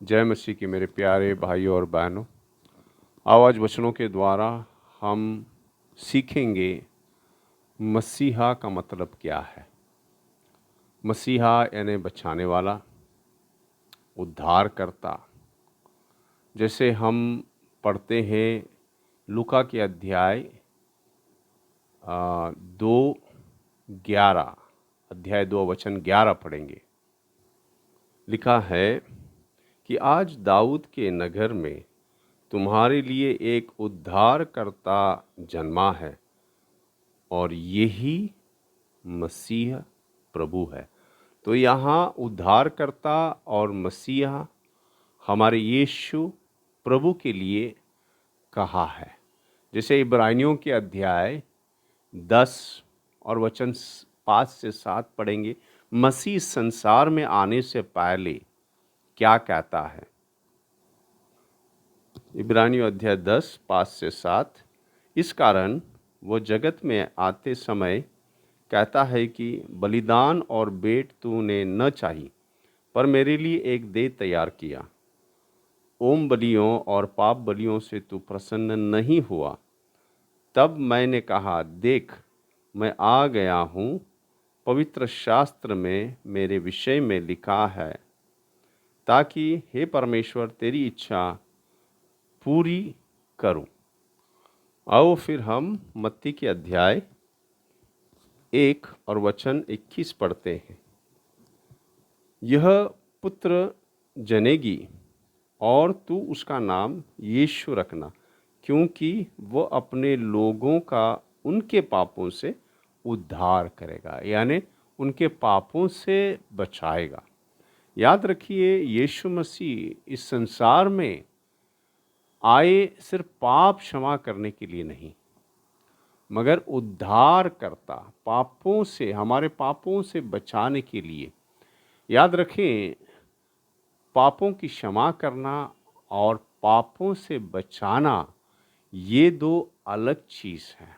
जय मसीह की मेरे प्यारे भाइयों और बहनों। आवाज़ वचनों के द्वारा हम सीखेंगे मसीहा का मतलब क्या है। मसीहा यानी बचाने वाला, उद्धार करता। जैसे हम पढ़ते हैं लूका के अध्याय 2:11, अध्याय 2 वचन 11 पढ़ेंगे। लिखा है कि आज दाऊद के नगर में तुम्हारे लिए एक उद्धारकर्ता जन्मा है और यही मसीह प्रभु है। तो यहाँ उद्धारकर्ता और मसीहा हमारे यीशु प्रभु के लिए कहा है। जैसे इब्रानियों के अध्याय 10 और वचन 5 से 7 पढ़ेंगे। मसीह संसार में आने से पहले क्या कहता है। इब्रानियों अध्याय 10 5 से 7। इस कारण वो जगत में आते समय कहता है कि बलिदान और भेंट तूने न चाही, पर मेरे लिए एक देह तैयार किया। ओम बलियों और पाप बलियों से तू प्रसन्न नहीं हुआ। तब मैंने कहा, देख मैं आ गया हूँ। पवित्र शास्त्र में मेरे विषय में लिखा है, ताकि हे परमेश्वर तेरी इच्छा पूरी करूं। आओ फिर हम मत्ती के अध्याय 1 और वचन 21 पढ़ते हैं। यह पुत्र जनेगी और तू उसका नाम यीशु रखना, क्योंकि वह अपने लोगों का उनके पापों से उद्धार करेगा, यानी उनके पापों से बचाएगा। याद रखिए, यीशु मसीह इस संसार में आए सिर्फ पाप क्षमा करने के लिए नहीं, मगर उद्धार करता, पापों से, हमारे पापों से बचाने के लिए। याद रखें, पापों की क्षमा करना और पापों से बचाना ये दो अलग चीज़ हैं।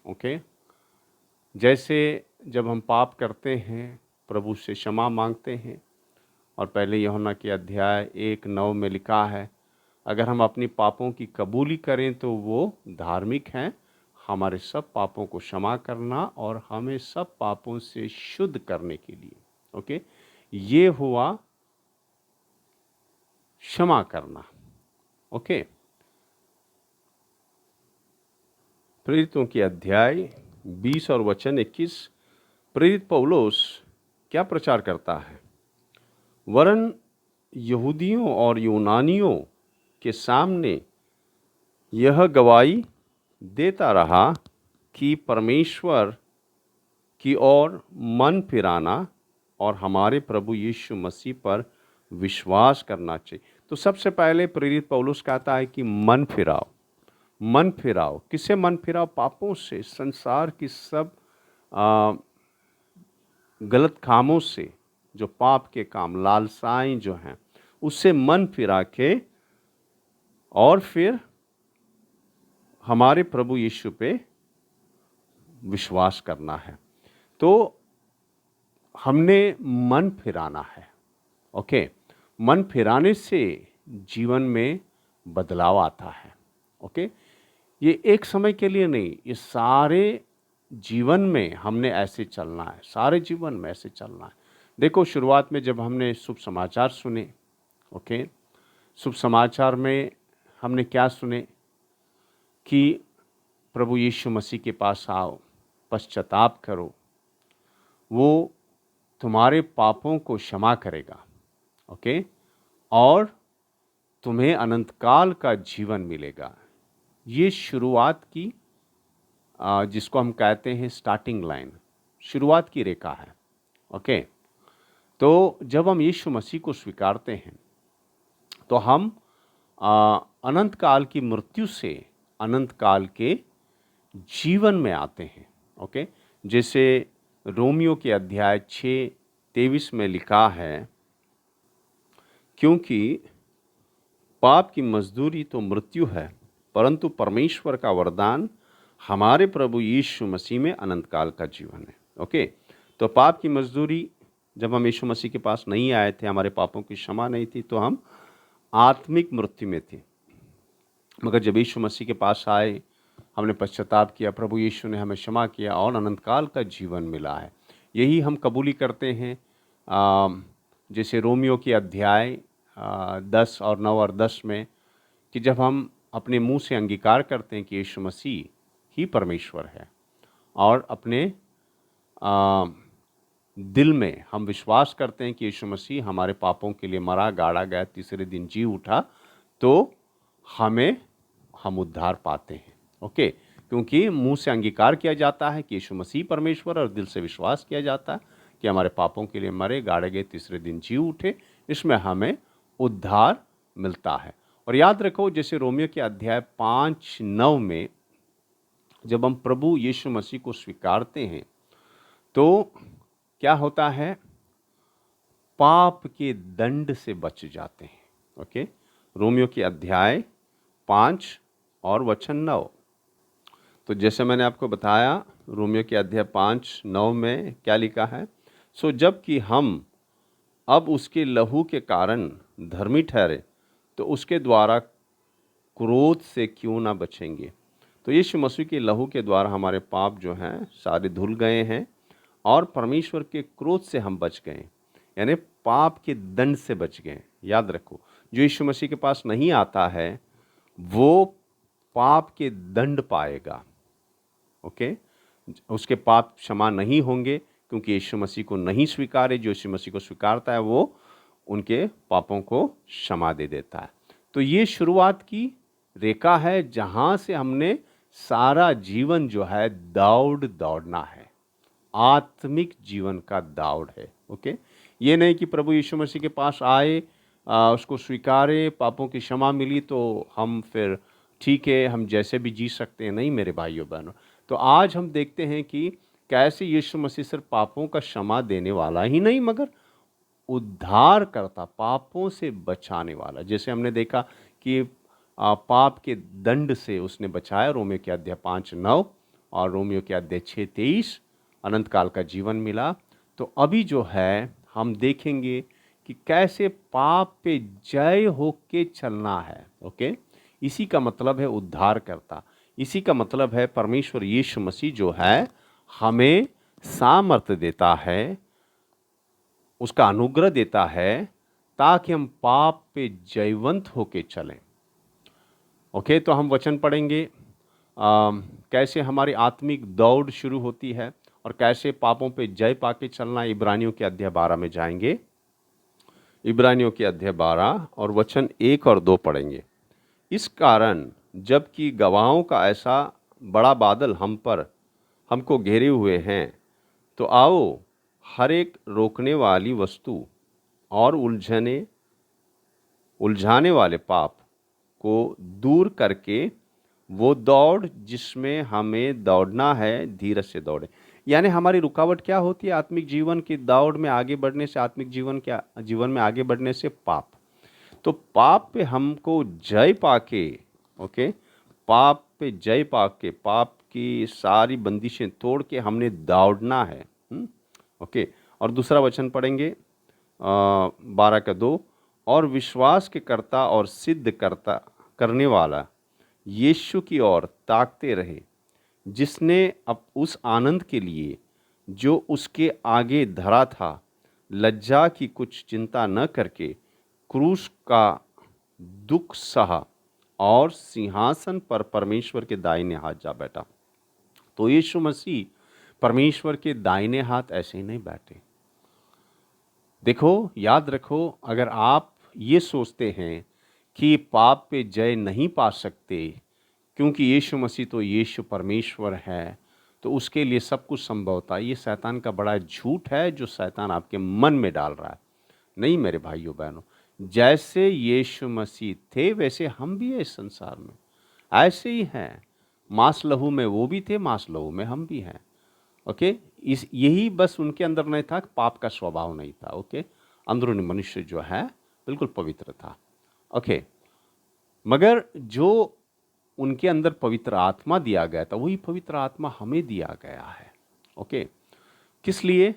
ओके। जैसे जब हम पाप करते हैं, प्रभु से क्षमा मांगते हैं, और पहले यूहन्ना के अध्याय 1:9 में लिखा है, अगर हम अपनी पापों की कबूली करें तो वो धार्मिक हैं, हमारे सब पापों को क्षमा करना और हमें सब पापों से शुद्ध करने के लिए। ओके, ये हुआ क्षमा करना। ओके। प्रेरितों के अध्याय 20 और वचन 21। प्रेरित पौलुस क्या प्रचार करता है। वरन यहूदियों और यूनानियों के सामने यह गवाही देता रहा कि परमेश्वर की ओर मन फिराना और हमारे प्रभु यीशु मसीह पर विश्वास करना चाहिए। तो सबसे पहले प्रेरित पौलुस कहता है कि मन फिराओ। मन फिराओ, किससे मन फिराओ? पापों से, संसार की सब गलत कामों से, जो पाप के काम, लालसाएं जो हैं, उससे मन फिरा के और फिर हमारे प्रभु यीशु पे विश्वास करना है। तो हमने मन फिराना है। ओके। मन फिराने से जीवन में बदलाव आता है। ओके। ये एक समय के लिए नहीं, ये सारे जीवन में हमने ऐसे चलना है, सारे जीवन में ऐसे चलना है। देखो, शुरुआत में जब हमने शुभ समाचार सुने, ओके, शुभ समाचार में हमने क्या सुने कि प्रभु यीशु मसीह के पास आओ, पश्चाताप करो, वो तुम्हारे पापों को क्षमा करेगा। ओके। और तुम्हें अनंत काल का जीवन मिलेगा। ये शुरुआत की, जिसको हम कहते हैं स्टार्टिंग लाइन, शुरुआत की रेखा है। ओके। तो जब हम यीशु मसीह को स्वीकारते हैं तो हम अनंत काल की मृत्यु से अनंत काल के जीवन में आते हैं। ओके। जैसे रोमियो के अध्याय 6:23 में लिखा है, क्योंकि पाप की मजदूरी तो मृत्यु है, परंतु परमेश्वर का वरदान हमारे प्रभु यीशु मसीह में अनंत काल का जीवन है। ओके। तो पाप की मजदूरी, जब हम यीशु मसीह के पास नहीं आए थे, हमारे पापों की क्षमा नहीं थी, तो हम आत्मिक मृत्यु में थे, मगर जब यीशु मसीह के पास आए, हमने पश्चाताप किया, प्रभु यीशु ने हमें क्षमा किया और अनंत काल का जीवन मिला है। यही हम कबूली करते हैं। जैसे रोमियो की अध्याय 10 और 9 और 10 में, कि जब हम अपने मुंह से अंगीकार करते हैं कि यीशु मसीह ही परमेश्वर है और अपने दिल में हम विश्वास करते हैं कि यीशु मसीह हमारे पापों के लिए मरा, गाड़ा गया, तीसरे दिन जी उठा, तो हम उद्धार पाते हैं। ओके, क्योंकि मुंह से अंगीकार किया जाता है कि यीशु मसीह परमेश्वर, और दिल से विश्वास किया जाता है कि हमारे पापों के लिए मरे, गाड़े गए, तीसरे दिन जी उठे। इसमें हमें उद्धार मिलता है। और याद रखो, जैसे रोमियो के अध्याय 5:9 में जब हम प्रभु यीशु मसीह को स्वीकारते हैं तो क्या होता है? पाप के दंड से बच जाते हैं। ओके, रोमियो के अध्याय 5 और वचन 9। तो जैसे मैंने आपको बताया, रोमियो के अध्याय 5:9 में क्या लिखा है? सो जबकि हम अब उसके लहू के कारण धर्मी ठहरे, तो उसके द्वारा क्रोध से क्यों ना बचेंगे। तो यीशु मसीह के लहू के द्वारा हमारे पाप जो हैं सारे धुल गए हैं और परमेश्वर के क्रोध से हम बच गए, यानी पाप के दंड से बच गए। याद रखो, जो यीशु मसीह के पास नहीं आता है वो पाप के दंड पाएगा। ओके, उसके पाप क्षमा नहीं होंगे, क्योंकि यीशु मसीह को नहीं स्वीकारे। जो यीशु मसीह को स्वीकारता है वो उनके पापों को क्षमा दे देता है। तो ये शुरुआत की रेखा है जहाँ से हमने सारा जीवन जो है दौड़ना है, आत्मिक जीवन का दौड़ है। ओके, ये नहीं कि प्रभु यीशु मसीह के पास आए, उसको स्वीकारे, पापों की क्षमा मिली तो हम फिर ठीक है, हम जैसे भी जी सकते हैं। नहीं मेरे भाइयों बहनों, तो आज हम देखते हैं कि कैसे यीशु मसीह सिर्फ पापों का क्षमा देने वाला ही नहीं, मगर उद्धार करता, पापों से बचाने वाला। जैसे हमने देखा कि पाप के दंड से उसने बचाया, रोमियो के अध्याय 5:9 और रोमियो के अध्याय 6:23, अनंत काल का जीवन मिला। तो अभी जो है हम देखेंगे कि कैसे पाप पे जय होके चलना है। ओके, इसी का मतलब है उद्धार करता, इसी का मतलब है परमेश्वर यीशु मसीह जो है हमें सामर्थ्य देता है, उसका अनुग्रह देता है ताकि हम पाप पे जयवंत होके चलें। ओके, तो हम वचन पढ़ेंगे कैसे हमारी आत्मिक दौड़ शुरू होती है और कैसे पापों पे जय पाके चलना। इब्रानियों के अध्याय 12 में जाएंगे, इब्रानियों के अध्याय 12 और वचन 1 और 2 पढ़ेंगे। इस कारण जबकि गवाहों का ऐसा बड़ा बादल हमको घेरे हुए हैं, तो आओ हर एक रोकने वाली वस्तु और उलझाने वाले पाप को दूर करके वो दौड़ जिसमें हमें दौड़ना है, धीरज से दौड़े। यानी हमारी रुकावट क्या होती है आत्मिक जीवन की दौड़ में आगे बढ़ने से, आत्मिक जीवन में आगे बढ़ने से? पाप। तो पाप पे हमको जय पाके, ओके, पाप पे जय पाके, पाप की सारी बंदिशें तोड़ के हमने दौड़ना है। ओके, और दूसरा वचन पढ़ेंगे 12:2, और विश्वास के कर्ता और सिद्ध करने वाला यीशु की ओर ताकते रहे, जिसने अब उस आनंद के लिए जो उसके आगे धरा था, लज्जा की कुछ चिंता न करके क्रूस का दुख सहा और सिंहासन पर परमेश्वर के दाहिने हाथ जा बैठा। तो यीशु मसीह परमेश्वर के दाहिने हाथ ऐसे ही नहीं बैठे। देखो, याद रखो, अगर आप ये सोचते हैं कि पाप पे जय नहीं पा सकते क्योंकि यीशु मसीह तो यीशु परमेश्वर है, तो उसके लिए सब कुछ संभव होता है, ये शैतान का बड़ा झूठ है जो शैतान आपके मन में डाल रहा है। नहीं मेरे भाइयों बहनों, जैसे यीशु मसीह थे वैसे हम भी हैं इस संसार में, ऐसे ही हैं। मांस लहू में वो भी थे, मांस लहू में हम भी हैं। ओके, यही बस उनके अंदर नहीं था, पाप का स्वभाव नहीं था। ओके, अंदरूनी मनुष्य जो है बिल्कुल पवित्र था। ओके, मगर जो उनके अंदर पवित्र आत्मा दिया गया था, वही पवित्र आत्मा हमें दिया गया है। ओके, किस लिए?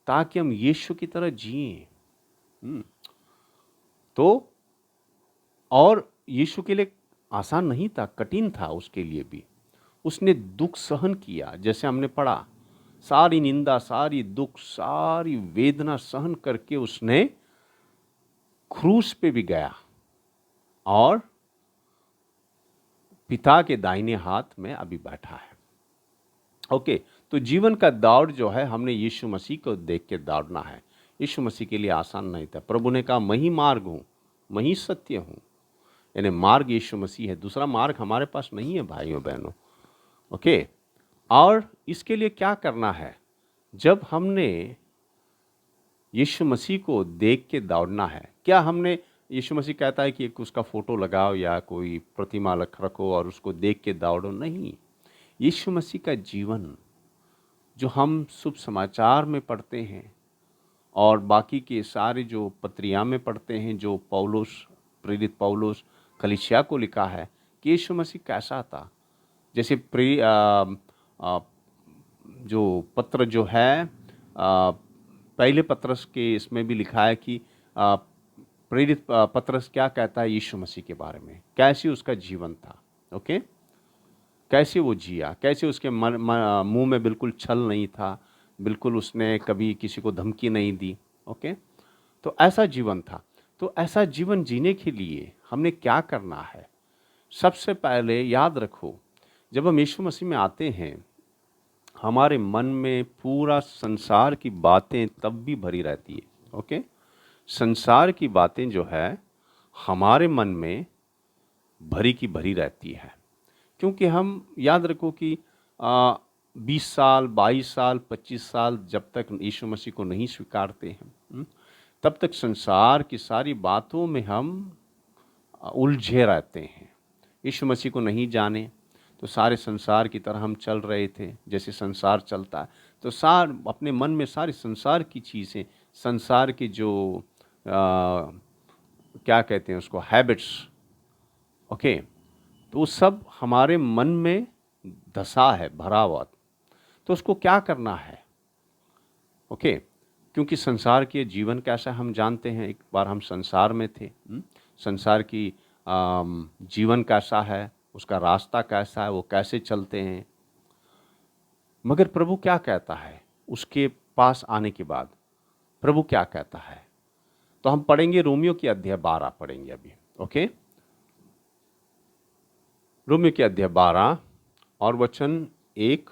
ताकि हम यीशु की तरह जिएं। तो और यीशु के लिए आसान नहीं था, कठिन था उसके लिए भी। उसने दुख सहन किया, जैसे हमने पढ़ा, सारी निंदा, सारी दुख, सारी वेदना सहन करके उसने क्रूस पे भी गया और पिता के दाहिने हाथ में अभी बैठा है। ओके, तो जीवन का दौड़ जो है हमने यीशु मसीह को देख के दौड़ना है। यीशु मसीह के लिए आसान नहीं था। प्रभु ने कहा, मैं ही मार्ग हूँ, मैं ही सत्य हूँ। यानी मार्ग यीशु मसीह है, दूसरा मार्ग हमारे पास नहीं है भाइयों बहनों। ओके, और इसके लिए क्या करना है? जब हमने यीशु मसीह को देख के दौड़ना है, क्या हमने, यीशु मसीह कहता है कि एक उसका फोटो लगाओ या कोई प्रतिमा रखो और उसको देख के दौड़ो? नहीं। यीशु मसीह का जीवन जो हम शुभ समाचार में पढ़ते हैं और बाकी के सारे जो पत्रियाँ में पढ़ते हैं, जो पौलुस, प्रेरित पौलुस कलीसिया को लिखा है कि यीशु मसीह कैसा था। जैसे जो पत्र जो है पहले पत्रस के इसमें भी लिखा है कि प्रेरित पत्रस क्या कहता है यीशु मसीह के बारे में, कैसे उसका जीवन था। ओके, कैसे वो जिया, कैसे उसके मुंह में बिल्कुल छल नहीं था, बिल्कुल उसने कभी किसी को धमकी नहीं दी। ओके, तो ऐसा जीवन था। तो ऐसा जीवन जीने के लिए हमने क्या करना है? सबसे पहले याद रखो, जब हम यीशु मसीह में आते हैं, हमारे मन में पूरा संसार की बातें तब भी भरी रहती है। ओके, संसार की बातें जो है हमारे मन में भरी की भरी रहती है, क्योंकि हम याद रखो कि 20 साल, 22 साल, 25 साल जब तक यीशु मसीह को नहीं स्वीकारते हैं, तब तक संसार की सारी बातों में हम उलझे रहते हैं। यीशु मसीह को नहीं जाने तो सारे संसार की तरह हम चल रहे थे, जैसे संसार चलता है। तो अपने मन में सारे संसार की चीज़ें, संसार की जो क्या कहते हैं उसको, हैबिट्स, ओके, तो वो सब हमारे मन में धसा है, भरा हुआ। तो उसको क्या करना है? ओके, क्योंकि संसार के जीवन कैसा हम जानते हैं। एक बार हम संसार में थे, संसार की जीवन कैसा है, उसका रास्ता कैसा है, वो कैसे चलते हैं। मगर प्रभु क्या कहता है उसके पास आने के बाद? प्रभु क्या कहता है? तो हम पढ़ेंगे रोमियो की अध्याय 12 पढ़ेंगे अभी। ओके, रोमियो की अध्याय 12 और वचन 1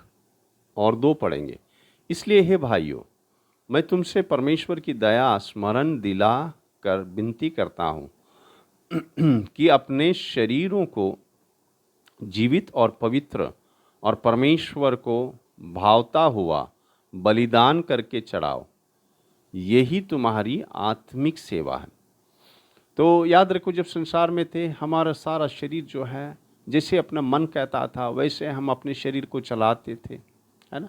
और 2 पढ़ेंगे। इसलिए हे भाइयों, मैं तुमसे परमेश्वर की दया स्मरण दिला कर विनती करता हूँ कि अपने शरीरों को जीवित और पवित्र और परमेश्वर को भावता हुआ बलिदान करके चढ़ाओ, यही तुम्हारी आत्मिक सेवा है। तो याद रखो, जब संसार में थे, हमारा सारा शरीर जो है, जैसे अपना मन कहता था वैसे हम अपने शरीर को चलाते थे, है ना।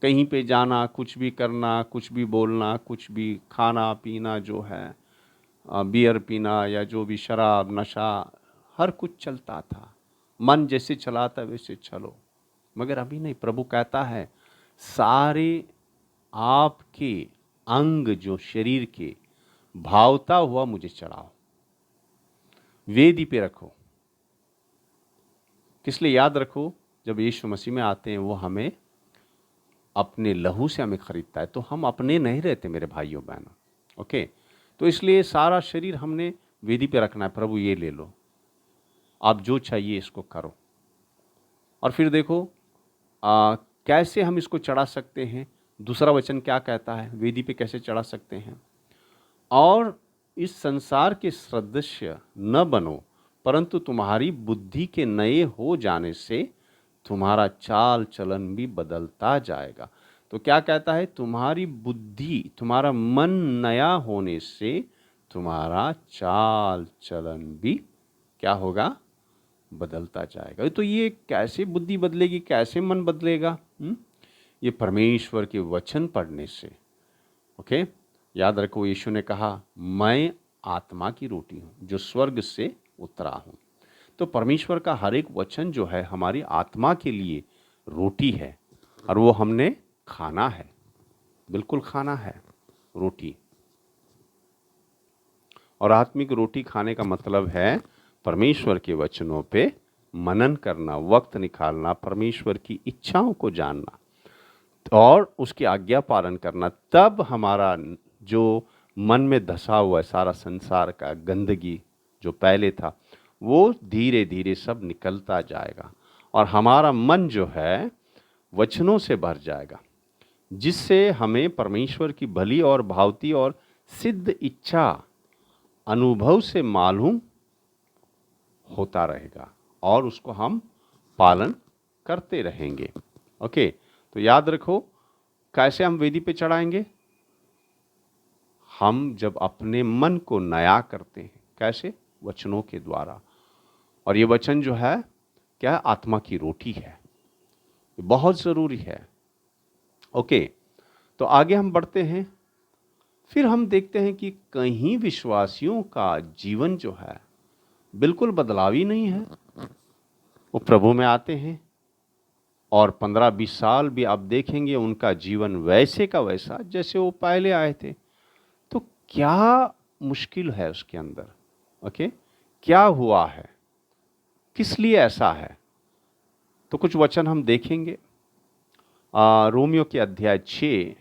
कहीं पे जाना, कुछ भी करना, कुछ भी बोलना, कुछ भी खाना पीना जो है, बियर पीना या जो भी शराब नशा, हर कुछ चलता था। मन जैसे चलाता वैसे चलो। मगर अभी नहीं। प्रभु कहता है सारे आपके अंग जो शरीर के भावता हुआ मुझे चढ़ाओ, वेदी पे रखो। किस लिए? याद रखो, जब यीशु मसीह में आते हैं वो हमें अपने लहू से हमें खरीदता है, तो हम अपने नहीं रहते मेरे भाइयों बहनों। ओके, तो इसलिए सारा शरीर हमने वेदी पे रखना है। प्रभु ये ले लो, आप जो चाहिए इसको करो। और फिर देखो कैसे हम इसको चढ़ा सकते हैं। दूसरा वचन क्या कहता है, वेदी पे कैसे चढ़ा सकते हैं? और इस संसार के सदृश्य न बनो, परंतु तुम्हारी बुद्धि के नए हो जाने से तुम्हारा चाल चलन भी बदलता जाएगा। तो क्या कहता है? तुम्हारी बुद्धि, तुम्हारा मन नया होने से तुम्हारा चाल चलन भी क्या होगा? बदलता जाएगा। तो ये कैसे बुद्धि बदलेगी, कैसे मन बदलेगा? ये परमेश्वर के वचन पढ़ने से। ओके, याद रखो, यीशु ने कहा मैं आत्मा की रोटी हूँ जो स्वर्ग से उतरा हूँ। तो परमेश्वर का हर एक वचन जो है हमारी आत्मा के लिए रोटी है, और वो हमने खाना है, बिल्कुल खाना है रोटी। और आत्मिक रोटी खाने का मतलब है परमेश्वर के वचनों पे मनन करना, वक्त निकालना, परमेश्वर की इच्छाओं को जानना और उसकी आज्ञा पालन करना। तब हमारा जो मन में धसा हुआ है सारा संसार का गंदगी जो पहले था, वो धीरे धीरे सब निकलता जाएगा और हमारा मन जो है वचनों से भर जाएगा, जिससे हमें परमेश्वर की भली और भावती और सिद्ध इच्छा अनुभव से मालूम होता रहेगा और उसको हम पालन करते रहेंगे। ओके, तो याद रखो, कैसे हम वेदी पे चढ़ाएंगे? हम जब अपने मन को नया करते हैं। कैसे? वचनों के द्वारा। और ये वचन जो है क्या है? आत्मा की रोटी है, बहुत ज़रूरी है। ओके, तो आगे हम बढ़ते हैं। फिर हम देखते हैं कि कहीं विश्वासियों का जीवन जो है बिल्कुल बदलाव नहीं है। वो प्रभु में आते हैं और 15-20 साल भी आप देखेंगे उनका जीवन वैसे का वैसा जैसे वो पहले आए थे। तो क्या मुश्किल है उसके अंदर? ओके, क्या हुआ है, किस लिए ऐसा है? तो कुछ वचन हम देखेंगे। रोमियो के अध्याय 6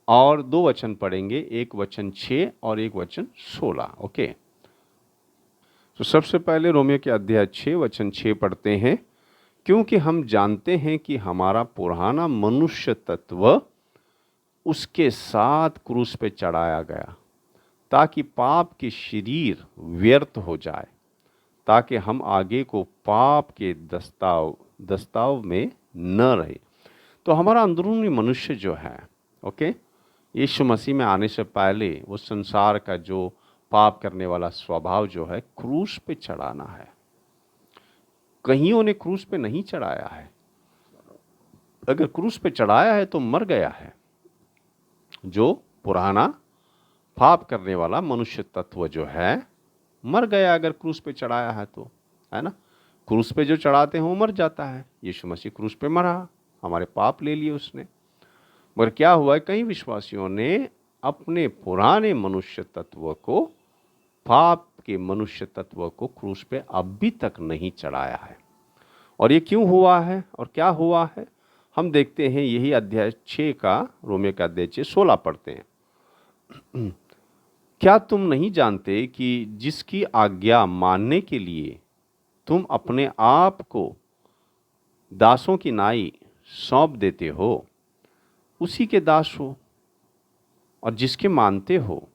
और 2 वचन पढ़ेंगे, एक वचन 6 और एक वचन 16। ओके, तो सबसे पहले रोमियो के अध्याय 6 वचन 6 पढ़ते हैं। क्योंकि हम जानते हैं कि हमारा पुराना मनुष्य तत्व उसके साथ क्रूस पे चढ़ाया गया, ताकि पाप के शरीर व्यर्थ हो जाए, ताकि हम आगे को पाप के दस्ताव में न रहे। तो हमारा अंदरूनी मनुष्य जो है, ओके, यीशु मसीह में आने से पहले वो संसार का जो पाप करने वाला स्वभाव जो है क्रूस पे चढ़ाना है। कईयों ने क्रूस पे नहीं चढ़ाया है। अगर क्रूस पे चढ़ाया है तो मर गया है। जो पुराना पाप करने वाला मनुष्य तत्व जो है मर गया अगर क्रूस पे चढ़ाया है तो, है ना। क्रूस पे जो चढ़ाते हैं वो मर जाता है। यीशु मसीह क्रूस पे मरा, हमारे पाप ले लिए उसने। मगर क्या हुआ है, कई विश्वासियों ने अपने पुराने मनुष्य तत्व को, पाप के मनुष्य तत्व को क्रूस पे अभी तक नहीं चढ़ाया है। और ये क्यों हुआ है और क्या हुआ है, हम देखते हैं। यही अध्याय 6 का, रोमियो का अध्याय 6 16 पढ़ते हैं। क्या तुम नहीं जानते कि जिसकी आज्ञा मानने के लिए तुम अपने आप को दासों की नाई सौंप देते हो, उसी के दास हो, और जिसके मानते हो,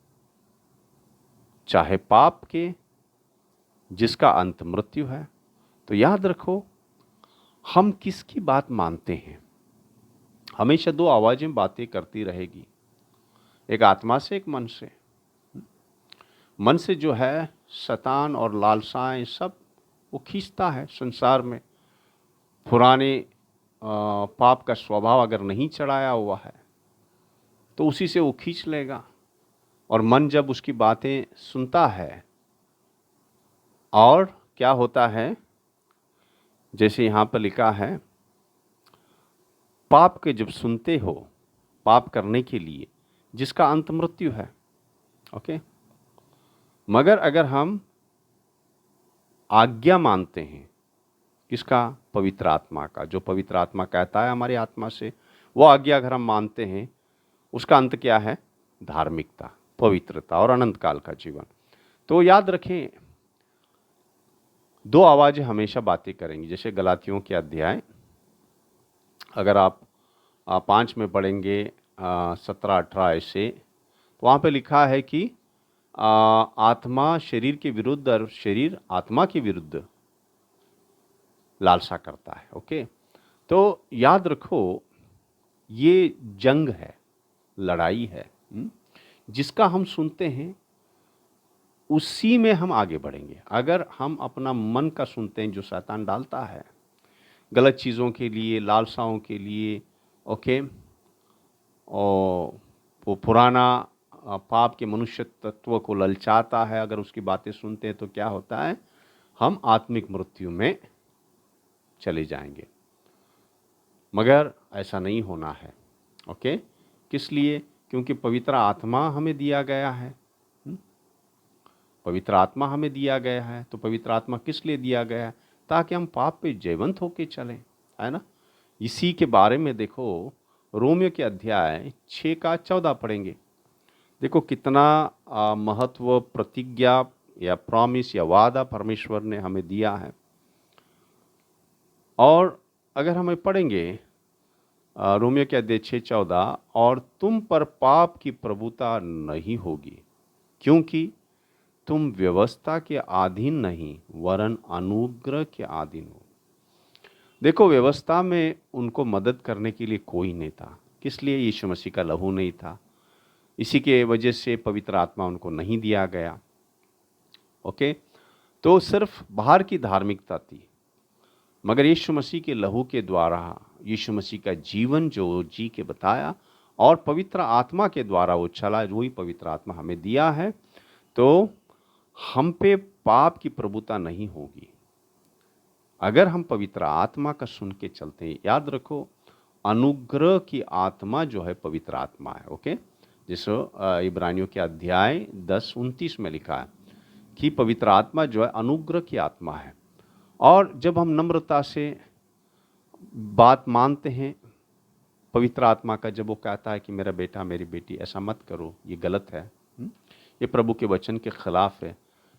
चाहे पाप के, जिसका अंत मृत्यु है। तो याद रखो, हम किसकी बात मानते हैं? हमेशा 2 आवाजें बातें करती रहेगी, एक आत्मा से, एक मन से। मन से जो है शैतान और लालसाएं सब वो खींचता है संसार में। पुराने पाप का स्वभाव अगर नहीं चढ़ाया हुआ है तो उसी से वो खींच लेगा। और मन जब उसकी बातें सुनता है, और क्या होता है, जैसे यहाँ पर लिखा है, पाप के जब सुनते हो, पाप करने के लिए, जिसका अंत मृत्यु है। ओके, मगर अगर हम आज्ञा मानते हैं, किसका? पवित्र आत्मा का। जो पवित्र आत्मा कहता है हमारी आत्मा से, वो आज्ञा अगर हम मानते हैं, उसका अंत क्या है? धार्मिकता, पवित्रता और अनंत काल का जीवन। तो याद रखें, 2 आवाजें हमेशा बातें करेंगी। जैसे गलातियों के अध्याय, अगर आप 5 में पढ़ेंगे 17-18 ऐसे, तो वहाँ पे लिखा है कि आत्मा शरीर के विरुद्ध और शरीर आत्मा के विरुद्ध लालसा करता है। ओके, तो याद रखो, ये जंग है, लड़ाई है, जिसका हम सुनते हैं उसी में हम आगे बढ़ेंगे। अगर हम अपना मन का सुनते हैं, जो शैतान डालता है गलत चीज़ों के लिए, लालसाओं के लिए, ओके, और वो पुराना पाप के मनुष्य तत्व को ललचाता है, अगर उसकी बातें सुनते हैं तो क्या होता है, हम आत्मिक मृत्यु में चले जाएंगे। मगर ऐसा नहीं होना है। ओके, किस लिए? क्योंकि पवित्र आत्मा हमें दिया गया है। पवित्र आत्मा हमें दिया गया है। तो पवित्र आत्मा किस लिए दिया गया है? ताकि हम पाप पे जयवंत होके चलें, है ना। इसी के बारे में देखो, रोमियो के अध्याय 6 का 14 पढ़ेंगे। देखो कितना महत्व प्रतिज्ञा या प्रॉमिस या वादा परमेश्वर ने हमें दिया है। और अगर हमें पढ़ेंगे रोमियो के अध्याय 6:14, और तुम पर पाप की प्रभुता नहीं होगी, क्योंकि तुम व्यवस्था के अधीन नहीं वरन अनुग्रह के अधीन हो। देखो, व्यवस्था में उनको मदद करने के लिए कोई नहीं था। किस लिए? यीशु मसीह का लहू नहीं था। इसी के वजह से पवित्र आत्मा उनको नहीं दिया गया। ओके, तो सिर्फ बाहर की धार्मिकता थी, मगर यीशु मसीह के लहू के द्वारा, यीशु मसीह का जीवन जो जी के बताया और पवित्र आत्मा के द्वारा वो चला, वही पवित्र आत्मा हमें दिया है, तो हम पे पाप की प्रभुता नहीं होगी अगर हम पवित्र आत्मा का सुन के चलते हैं। याद रखो, अनुग्रह की आत्मा जो है पवित्र आत्मा है। ओके, जिसो इब्रानियों के अध्याय 10:29 में लिखा है कि पवित्र आत्मा जो है अनुग्रह की आत्मा है। और जब हम नम्रता से बात मानते हैं पवित्र आत्मा का, जब वो कहता है कि मेरा बेटा मेरी बेटी ऐसा मत करो, ये गलत है, ये प्रभु के वचन के खिलाफ है,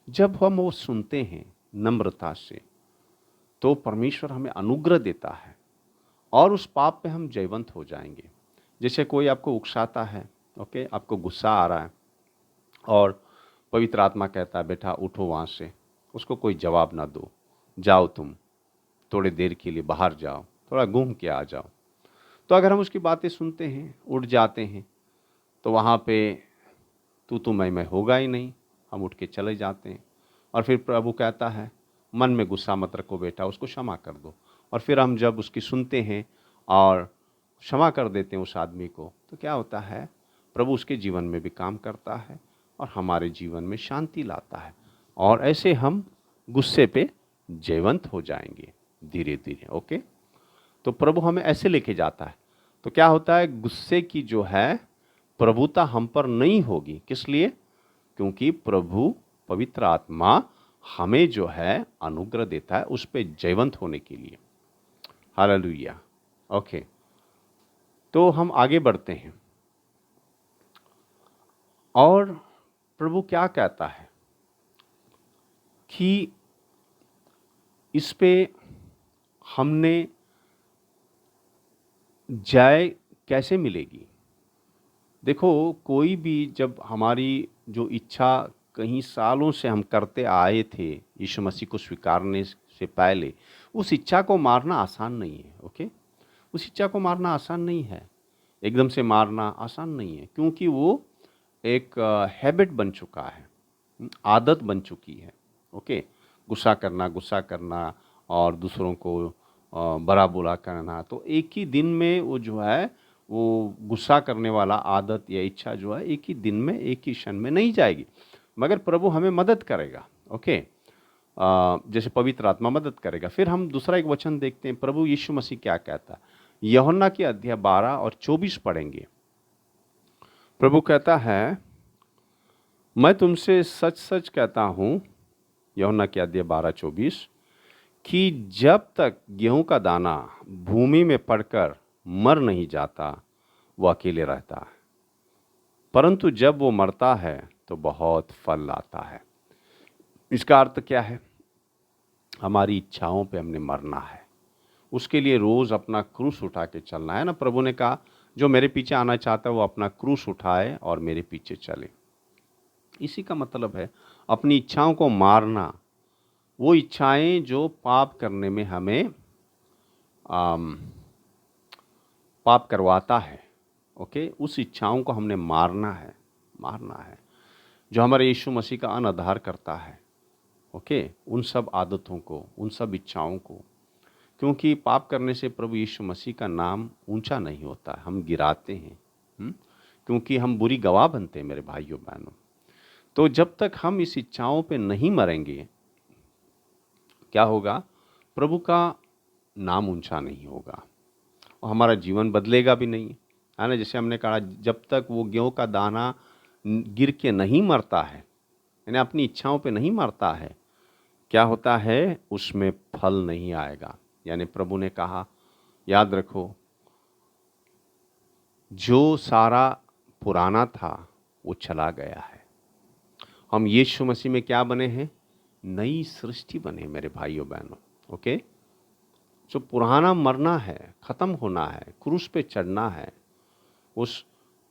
जब हम वो सुनते हैं नम्रता से, तो परमेश्वर हमें अनुग्रह देता है और उस पाप पे हम जयवंत हो जाएंगे। जैसे कोई आपको उकसाता है, ओके, आपको गुस्सा आ रहा है और पवित्र आत्मा कहता है बेटा उठो वहाँ से, उसको कोई जवाब ना दो, जाओ तुम थोड़ी देर के लिए बाहर जाओ, थोड़ा घूम के आ जाओ। तो अगर हम उसकी बातें सुनते हैं, उठ जाते हैं, तो वहाँ पे तू मैं होगा ही नहीं, हम उठ के चले जाते हैं। और फिर प्रभु कहता है मन में गुस्सा मत रखो बेटा, उसको क्षमा कर दो। और फिर हम जब उसकी सुनते हैं और क्षमा कर देते हैं उस आदमी को, तो क्या होता है, प्रभु उसके जीवन में भी काम करता है और हमारे जीवन में शांति लाता है, और ऐसे हम गुस्से पे जयवंत हो जाएंगे धीरे धीरे। ओके, तो प्रभु हमें ऐसे लेके जाता है। तो क्या होता है, गुस्से की जो है प्रभुता हम पर नहीं होगी। किस लिए? क्योंकि प्रभु पवित्र आत्मा हमें जो है अनुग्रह देता है उस पे जयवंत होने के लिए। हालेलुया। ओके, तो हम आगे बढ़ते हैं और प्रभु क्या कहता है कि इस पे हमने जय कैसे मिलेगी। देखो, कोई भी जब हमारी जो इच्छा कहीं सालों से हम करते आए थे यीशु मसीह को स्वीकारने से पहले, उस इच्छा को मारना आसान नहीं है। ओके, उस इच्छा को मारना आसान नहीं है, एकदम से मारना आसान नहीं है, क्योंकि वो एक हैबिट बन चुका है, आदत बन चुकी है। ओके, गुस्सा करना और दूसरों को बड़ा बुरा करना, तो एक ही दिन में वो जो है वो गुस्सा करने वाला आदत या इच्छा जो है एक ही दिन में, एक ही क्षण में नहीं जाएगी, मगर प्रभु हमें मदद करेगा। ओके, जैसे पवित्र आत्मा मदद करेगा। फिर हम दूसरा एक वचन देखते हैं, प्रभु यीशु मसीह क्या कहता है। यूहन्ना के अध्याय 12 और 24 पढ़ेंगे। प्रभु कहता है, मैं तुमसे सच सच कहता हूँ, यूहन्ना के अध्याय 12:24, कि जब तक गेहूं का दाना भूमि में पड़कर मर नहीं जाता वो अकेले रहता है, परंतु जब वो मरता है तो बहुत फल लाता है। इसका अर्थ क्या है? हमारी इच्छाओं पे हमने मरना है, उसके लिए रोज़ अपना क्रूस उठा के चलना है ना। प्रभु ने कहा जो मेरे पीछे आना चाहता है वो अपना क्रूस उठाए और मेरे पीछे चले। इसी का मतलब है अपनी इच्छाओं को मारना, वो इच्छाएं जो पाप करने में हमें पाप करवाता है। ओके, उस इच्छाओं को हमने मारना है जो हमारे यीशु मसीह का अनादर करता है। ओके, उन सब आदतों को, उन सब इच्छाओं को, क्योंकि पाप करने से प्रभु यीशु मसीह का नाम ऊंचा नहीं होता, हम गिराते हैं। क्योंकि हम बुरी गवाह बनते हैं मेरे भाइयों बहनों। तो जब तक हम इस इच्छाओं पे नहीं मरेंगे, क्या होगा? प्रभु का नाम ऊंचा नहीं होगा और हमारा जीवन बदलेगा भी नहीं, है ना। जैसे हमने कहा, जब तक वो गेहूं का दाना गिर के नहीं मरता है यानी अपनी इच्छाओं पे नहीं मरता है, क्या होता है, उसमें फल नहीं आएगा। यानी प्रभु ने कहा, याद रखो, जो सारा पुराना था वो चला गया है। हम यीशु मसीह में क्या बने हैं, नई सृष्टि बने मेरे भाइयों बहनों। ओके, जो पुराना मरना है, खत्म होना है, क्रूस पे चढ़ना है, उस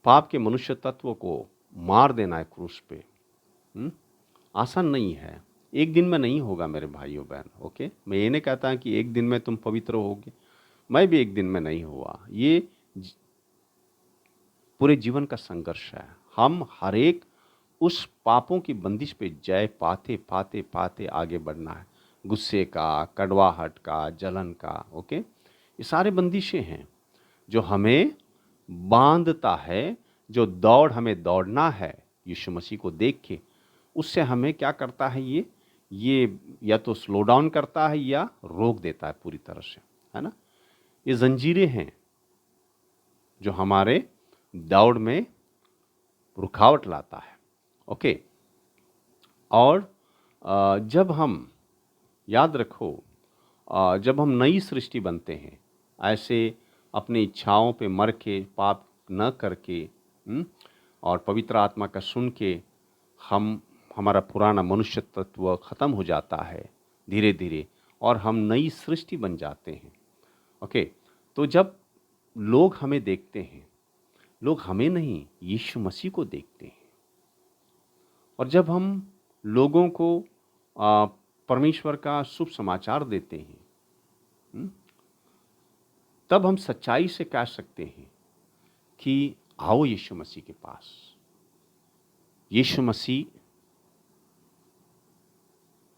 पाप के मनुष्य तत्व को मार देना है क्रूस पे। आसान नहीं है, एक दिन में नहीं होगा मेरे भाइयों बहन। ओके, मैं ये नहीं कहता कि एक दिन में तुम पवित्र होगे, मैं भी एक दिन में नहीं हुआ। ये पूरे जीवन का संघर्ष है। हम हर एक उस पापों की बंदिश पे जय पाते पाते पाते आगे बढ़ना है। गुस्से का, कड़वाहट का, जलन का, ओके, ये सारे बंदिशें हैं जो हमें बांधता है। जो दौड़ हमें दौड़ना है यीशु मसीह को देख के, उससे हमें क्या करता है, ये या तो स्लो डाउन करता है या रोक देता है पूरी तरह से, है ना। ये जंजीरें हैं जो हमारे दौड़ में रुकावट लाता है। ओके, और जब हम, याद रखो, जब हम नई सृष्टि बनते हैं, ऐसे अपनी इच्छाओं पे मर के, पाप न करके, और पवित्र आत्मा का सुन के, हमारा पुराना मनुष्य तत्व खत्म हो जाता है धीरे धीरे, और हम नई सृष्टि बन जाते हैं। ओके, तो जब लोग हमें देखते हैं, लोग हमें नहीं, यीशु मसीह को देखते हैं। और जब हम लोगों को परमेश्वर का शुभ समाचार देते हैं, तब हम सच्चाई से कह सकते हैं कि आओ यीशु मसीह के पास। यीशु मसीह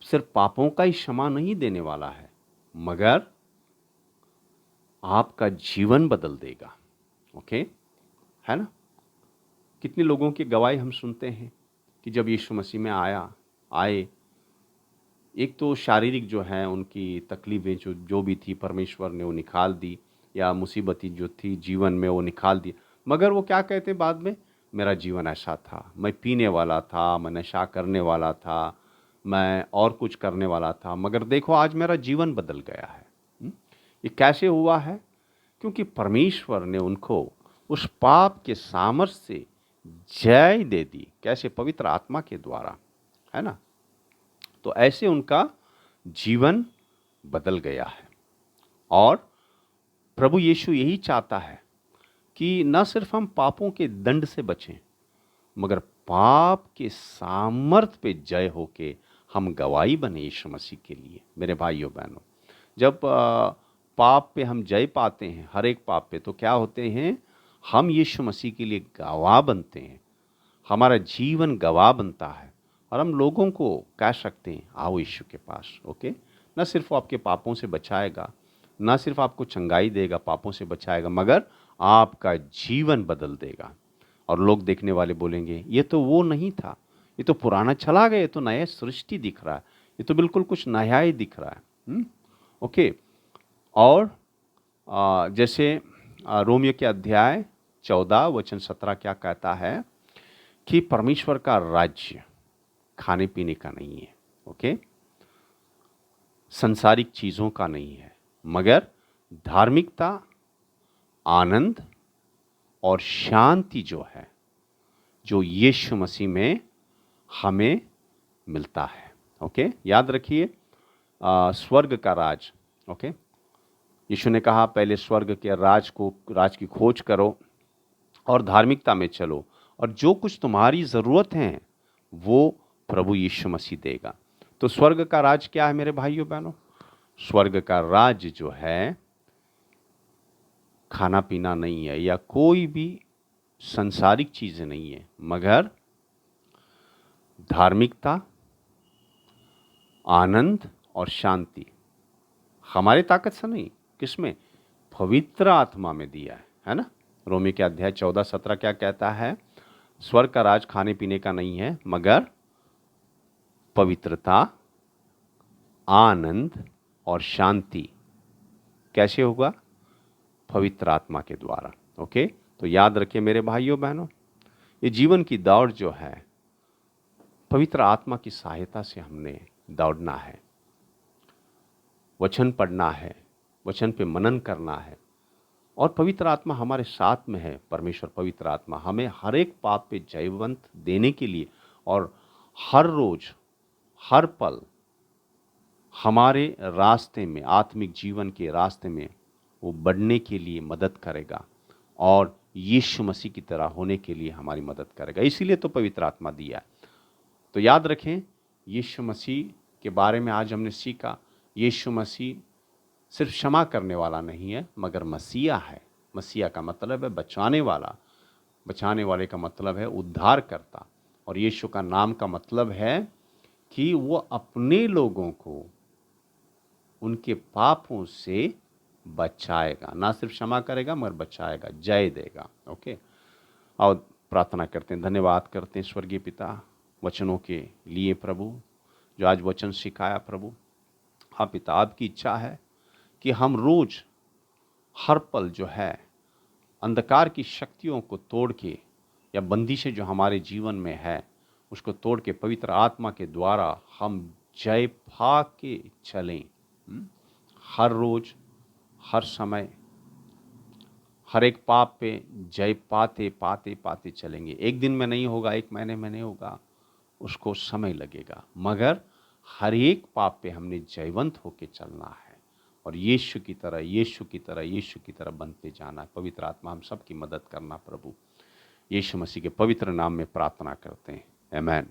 सिर्फ पापों का ही क्षमा नहीं देने वाला है, मगर आपका जीवन बदल देगा। ओके, है ना। कितने लोगों की गवाही हम सुनते हैं कि जब यीशु मसीह में आए, एक तो शारीरिक जो है उनकी तकलीफें जो भी थी, परमेश्वर ने वो निकाल दी, या मुसीबतें जो थी जीवन में वो निकाल दी। मगर वो क्या कहते बाद में, मेरा जीवन ऐसा था, मैं पीने वाला था, मैं नशा करने वाला था, मैं और कुछ करने वाला था, मगर देखो आज मेरा जीवन बदल गया है। ये कैसे हुआ है? क्योंकि परमेश्वर ने उनको उस पाप के सामर्थ्य से जय दे दी। कैसे? पवित्र आत्मा के द्वारा, है ना। तो ऐसे उनका जीवन बदल गया है। और प्रभु यीशु यही चाहता है कि न सिर्फ हम पापों के दंड से बचें, मगर पाप के सामर्थ्य पे जय होके हम गवाही बने यीशु मसीह के लिए। मेरे भाइयों बहनों, जब पाप पे हम जय पाते हैं, हर एक पाप पे, तो क्या होते हैं, हम यीशु मसीह के लिए गवाह बनते हैं। हमारा जीवन गवाह बनता है और हम लोगों को कह सकते हैं आओ यीशु के पास। ओके, न सिर्फ वो आपके पापों से बचाएगा, न सिर्फ आपको चंगाई देगा, पापों से बचाएगा, मगर आपका जीवन बदल देगा। और लोग देखने वाले बोलेंगे ये तो वो नहीं था, ये तो पुराना चला गया, ये तो नया सृष्टि दिख रहा है, ये तो बिल्कुल कुछ नया ही दिख रहा है। ओके, और जैसे रोमियो के अध्याय 14 वचन 17 क्या कहता है कि परमेश्वर का राज्य खाने पीने का नहीं है, ओके, संसारिक चीज़ों का नहीं है, मगर धार्मिकता, आनंद और शांति जो है, जो यीशु मसीह में हमें मिलता है। ओके, याद रखिए, स्वर्ग का राज। ओके, यीशु ने कहा पहले स्वर्ग के राज की खोज करो और धार्मिकता में चलो, और जो कुछ तुम्हारी ज़रूरत है वो प्रभु यीशु मसीह देगा। तो स्वर्ग का राज क्या है मेरे भाइयों बहनों? स्वर्ग का राज जो है खाना पीना नहीं है या कोई भी संसारिक चीज़ें नहीं है, मगर धार्मिकता, आनंद और शांति। हमारे ताकत से नहीं, किसमें? पवित्र आत्मा में दिया है ना। रोमी के अध्याय 14-17 क्या कहता है? स्वर्ग का राज खाने पीने का नहीं है, मगर पवित्रता, आनंद और शांति। कैसे होगा? पवित्र आत्मा के द्वारा। ओके, तो याद रखिए मेरे भाइयों बहनों, ये जीवन की दौड़ जो है पवित्र आत्मा की सहायता से हमने दौड़ना है, वचन पढ़ना है, वचन पे मनन करना है। और पवित्र आत्मा हमारे साथ में है। परमेश्वर पवित्र आत्मा हमें हर एक पाप पे जयवंत देने के लिए और हर रोज, हर पल हमारे रास्ते में, आत्मिक जीवन के रास्ते में वो बढ़ने के लिए मदद करेगा और यीशु मसीह की तरह होने के लिए हमारी मदद करेगा। इसीलिए तो पवित्र आत्मा दिया है। तो याद रखें, यीशु मसीह के बारे में आज हमने सीखा। यीशु मसीह सिर्फ क्षमा करने वाला नहीं है, मगर मसीहा है। मसीहा का मतलब है बचाने वाला, बचाने वाले का मतलब है उद्धार करता। और यीशु का नाम का मतलब है कि वो अपने लोगों को उनके पापों से बचाएगा, ना सिर्फ क्षमा करेगा मगर बचाएगा, जय देगा। ओके, और प्रार्थना करते हैं, धन्यवाद करते हैं स्वर्गीय पिता वचनों के लिए प्रभु, जो आज वचन सिखाया प्रभु। हाँ पिता, आपकी इच्छा है कि हम रोज हर पल जो है अंधकार की शक्तियों को तोड़ के, या बंदिशें जो हमारे जीवन में है उसको तोड़ के पवित्र आत्मा के द्वारा हम जय पा के चलें। हर रोज, हर समय, हर एक पाप पे जय पाते पाते पाते चलेंगे। एक दिन में नहीं होगा, एक महीने में नहीं होगा, उसको समय लगेगा, मगर हर एक पाप पे हमने जयवंत होके चलना है और यीशु की तरह, यीशु की तरह, यीशु की तरह बनते जाना है। पवित्र आत्मा हम सबकी मदद करना प्रभु, यीशु मसीह के पवित्र नाम में प्रार्थना करते हैं, आमीन।